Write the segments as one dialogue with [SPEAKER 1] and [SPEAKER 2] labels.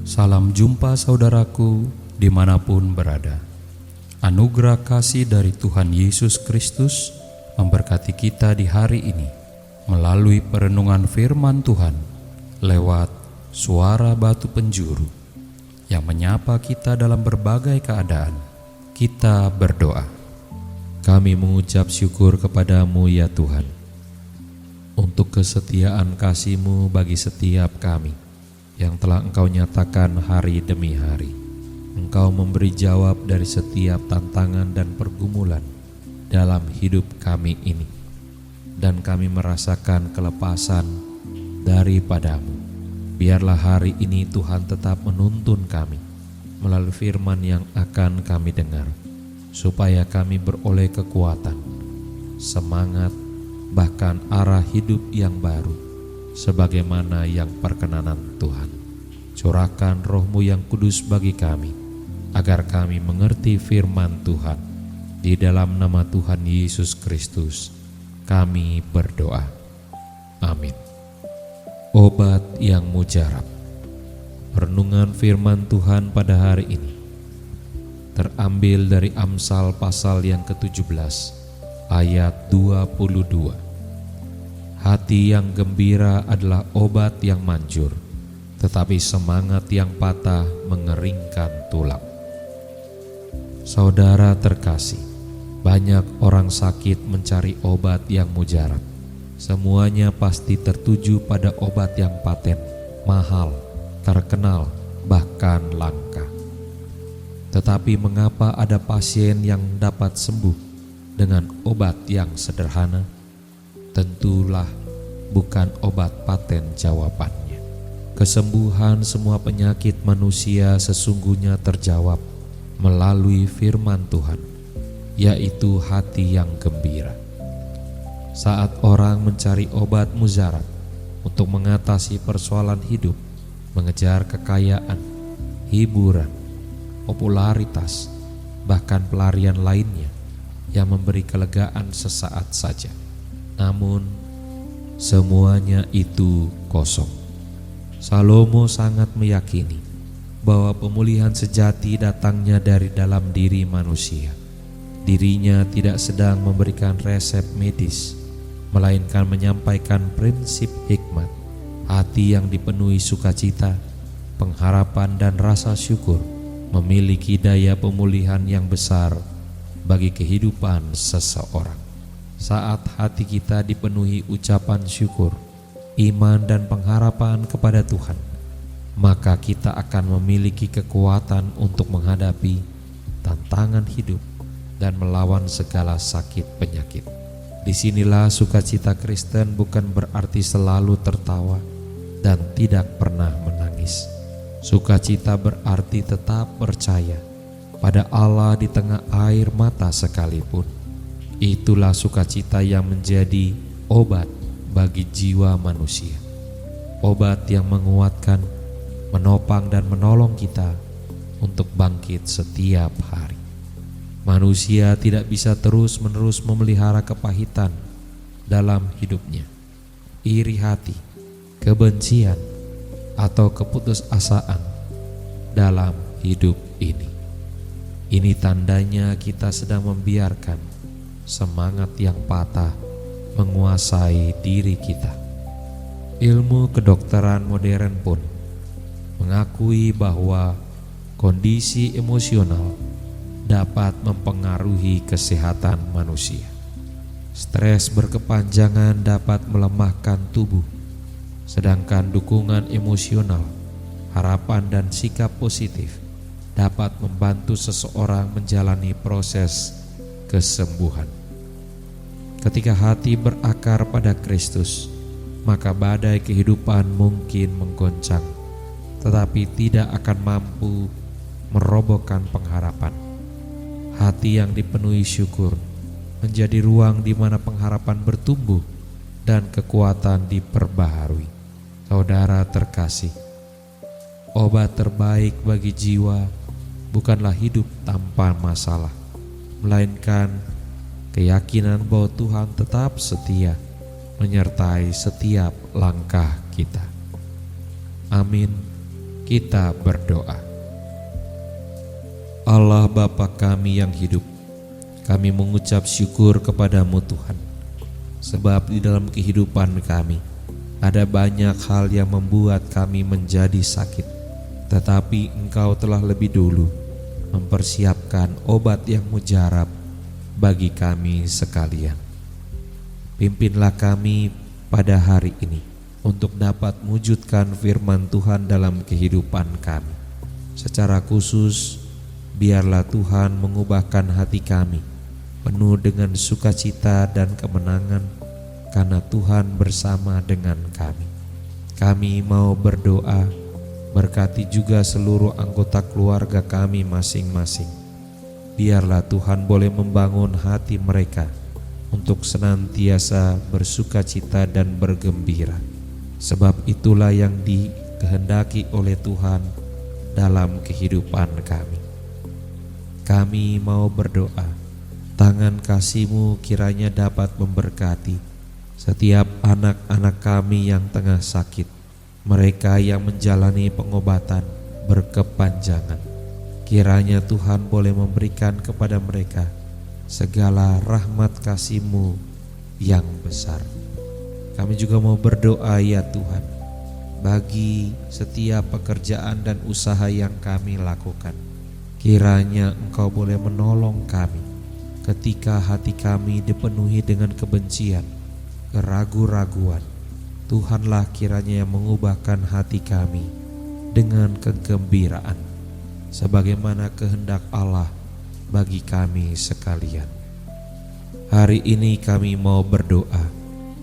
[SPEAKER 1] Salam jumpa saudaraku dimanapun berada. Anugerah kasih dari Tuhan Yesus Kristus memberkati kita di hari ini melalui perenungan firman Tuhan lewat suara batu penjuru yang menyapa kita dalam berbagai keadaan. Kita berdoa. Kami mengucap syukur kepadamu ya Tuhan, untuk kesetiaan kasih-Mu bagi setiap kami yang telah Engkau nyatakan hari demi hari. Engkau memberi jawab dari setiap tantangan dan pergumulan dalam hidup kami ini, dan kami merasakan kelepasan daripadamu. Biarlah hari ini Tuhan tetap menuntun kami melalui firman yang akan kami dengar, supaya kami beroleh kekuatan, semangat, bahkan arah hidup yang baru sebagaimana yang perkenanan Tuhan. Curahkan Roh-Mu yang kudus bagi kami, agar kami mengerti firman Tuhan. Di dalam nama Tuhan Yesus Kristus kami berdoa. Amin. Obat yang mujarab. Renungan firman Tuhan pada hari ini terambil dari Amsal pasal yang ke-17 ayat 22. Hati yang gembira adalah obat yang manjur, tetapi semangat yang patah mengeringkan tulang. Saudara terkasih, banyak orang sakit mencari obat yang mujarab. Semuanya pasti tertuju pada obat yang paten, mahal, terkenal, bahkan langka. Tetapi mengapa ada pasien yang dapat sembuh dengan obat yang sederhana? Tentulah bukan obat paten jawabannya. Kesembuhan semua penyakit manusia sesungguhnya terjawab melalui firman Tuhan, yaitu hati yang gembira. Saat orang mencari obat mujarab untuk mengatasi persoalan hidup, mengejar kekayaan, hiburan, popularitas, bahkan pelarian lainnya yang memberi kelegaan sesaat saja, namun semuanya itu kosong. Salomo sangat meyakini bahwa pemulihan sejati datangnya dari dalam diri manusia. Dirinya tidak sedang memberikan resep medis, melainkan menyampaikan prinsip hikmat. Hati yang dipenuhi sukacita, pengharapan dan rasa syukur memiliki daya pemulihan yang besar bagi kehidupan seseorang. Saat hati kita dipenuhi ucapan syukur, iman dan pengharapan kepada Tuhan, maka kita akan memiliki kekuatan untuk menghadapi tantangan hidup dan melawan segala sakit penyakit. Disinilah sukacita Kristen bukan berarti selalu tertawa dan tidak pernah menangis. Sukacita berarti tetap percaya pada Allah di tengah air mata sekalipun. Itulah sukacita yang menjadi obat bagi jiwa manusia. Obat yang menguatkan, menopang dan menolong kita untuk bangkit setiap hari. Manusia tidak bisa terus-menerus memelihara kepahitan dalam hidupnya, iri hati, kebencian, atau keputusasaan dalam hidup ini. Ini tandanya kita sedang membiarkan semangat yang patah menguasai diri kita. Ilmu kedokteran modern pun mengakui bahwa kondisi emosional dapat mempengaruhi kesehatan manusia. Stres berkepanjangan dapat melemahkan tubuh, sedangkan dukungan emosional, harapan dan sikap positif dapat membantu seseorang menjalani proses kesembuhan. Ketika hati berakar pada Kristus, maka badai kehidupan mungkin menggoncang, tetapi tidak akan mampu merobohkan pengharapan. Hati yang dipenuhi syukur menjadi ruang di mana pengharapan bertumbuh dan kekuatan diperbaharui. Saudara terkasih, obat terbaik bagi jiwa bukanlah hidup tanpa masalah,
[SPEAKER 2] melainkan keyakinan bahwa Tuhan tetap setia menyertai setiap langkah kita. Amin. Kita berdoa. Allah Bapa kami yang hidup, kami mengucap syukur kepadamu Tuhan, sebab di dalam kehidupan kami ada banyak hal yang membuat kami menjadi sakit, tetapi Engkau telah lebih dulu mempersiapkan obat yang mujarab bagi kami sekalian. Pimpinlah kami pada hari ini untuk dapat mewujudkan firman Tuhan dalam kehidupan kami. Secara khusus, biarlah Tuhan mengubahkan hati kami penuh dengan sukacita dan kemenangan karena Tuhan bersama dengan kami. Kami mau berdoa, berkati juga seluruh anggota keluarga kami masing-masing. Biarlah Tuhan boleh membangun hati mereka untuk senantiasa bersukacita dan bergembira. Sebab itulah yang dikehendaki oleh Tuhan dalam kehidupan kami. Kami mau berdoa, tangan kasih-Mu kiranya dapat memberkati setiap anak-anak kami yang tengah sakit, mereka yang menjalani pengobatan berkepanjangan. Kiranya Tuhan boleh memberikan kepada mereka segala rahmat kasih-Mu yang besar. Kami juga mau berdoa ya Tuhan, bagi setiap pekerjaan dan usaha yang kami lakukan. Kiranya Engkau boleh menolong kami ketika hati kami dipenuhi dengan kebencian, keraguan-raguan. Tuhanlah kiranya yang mengubahkan hati kami dengan kegembiraan, sebagaimana kehendak Allah bagi kami sekalian. Hari ini kami mau berdoa,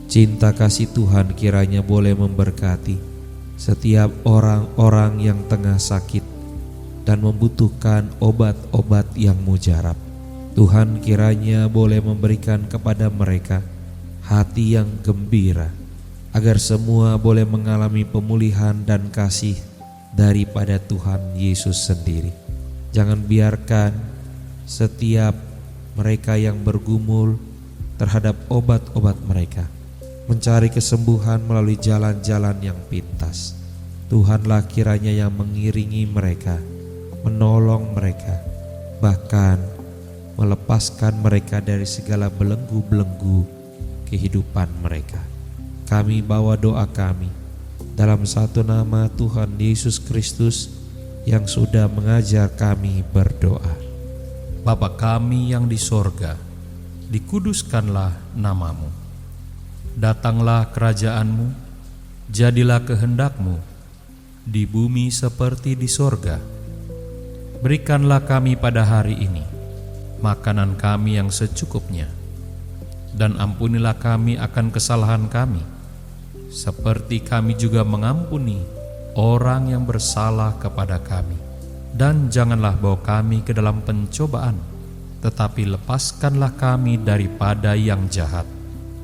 [SPEAKER 2] cinta kasih Tuhan kiranya boleh memberkati setiap orang-orang yang tengah sakit dan membutuhkan obat-obat yang mujarab. Tuhan kiranya boleh memberikan kepada mereka hati yang gembira, agar semua boleh mengalami pemulihan dan kasih daripada Tuhan Yesus sendiri. Jangan biarkan setiap mereka yang bergumul terhadap obat-obat mereka mencari kesembuhan melalui jalan-jalan yang pintas. Tuhanlah kiranya yang mengiringi mereka, menolong mereka, bahkan melepaskan mereka dari segala belenggu-belenggu kehidupan mereka. Kami bawa doa kami dalam satu nama Tuhan Yesus Kristus yang sudah mengajar kami berdoa.
[SPEAKER 1] Bapa kami yang di sorga, dikuduskanlah nama-Mu. Datanglah kerajaan-Mu, jadilah kehendak-Mu di bumi seperti di sorga. Berikanlah kami pada hari ini makanan kami yang secukupnya, dan ampunilah kami akan kesalahan kami, seperti kami juga mengampuni orang yang bersalah kepada kami. Dan janganlah bawa kami ke dalam pencobaan, tetapi lepaskanlah kami daripada yang jahat.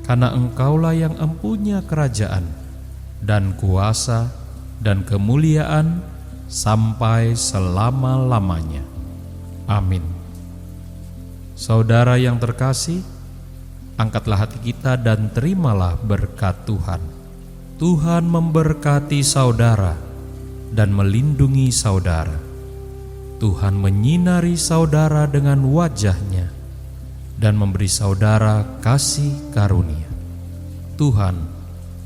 [SPEAKER 1] Karena Engkaulah yang empunya kerajaan dan kuasa dan kemuliaan sampai selama-lamanya. Amin. Saudara yang terkasih, angkatlah hati kita dan terimalah berkat Tuhan. Tuhan memberkati saudara dan melindungi saudara. Tuhan menyinari saudara dengan wajah-Nya dan memberi saudara kasih karunia. Tuhan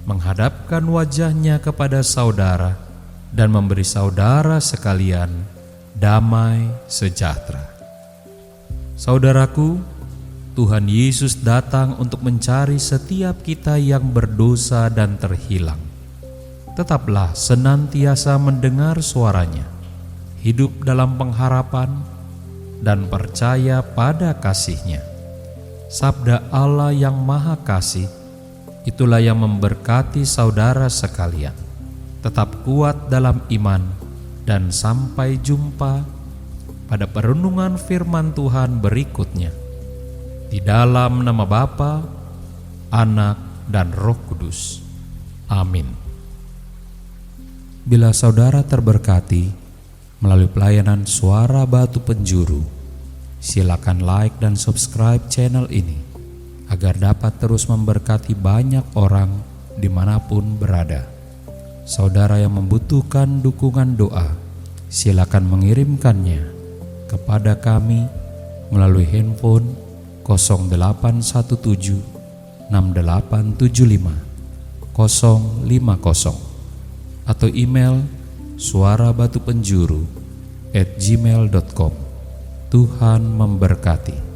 [SPEAKER 1] menghadapkan wajah-Nya kepada saudara dan memberi saudara sekalian damai sejahtera. Saudaraku, Tuhan Yesus datang untuk mencari setiap kita yang berdosa dan terhilang. Tetaplah senantiasa mendengar suara-Nya, hidup dalam pengharapan dan percaya pada kasih-Nya. Sabda Allah yang Maha Kasih, itulah yang memberkati saudara sekalian. Tetap kuat dalam iman dan sampai jumpa pada perenungan firman Tuhan berikutnya. Di dalam nama Bapa, Anak, dan Roh Kudus. Amin. Bila saudara terberkati melalui pelayanan Suara Batu Penjuru, silakan like dan subscribe channel ini agar dapat terus memberkati banyak orang dimanapun berada. Saudara yang membutuhkan dukungan doa, silakan mengirimkannya kepada kami melalui handphone 0817 6875 050 atau email suarabatupenjuru@gmail.com. Tuhan memberkati.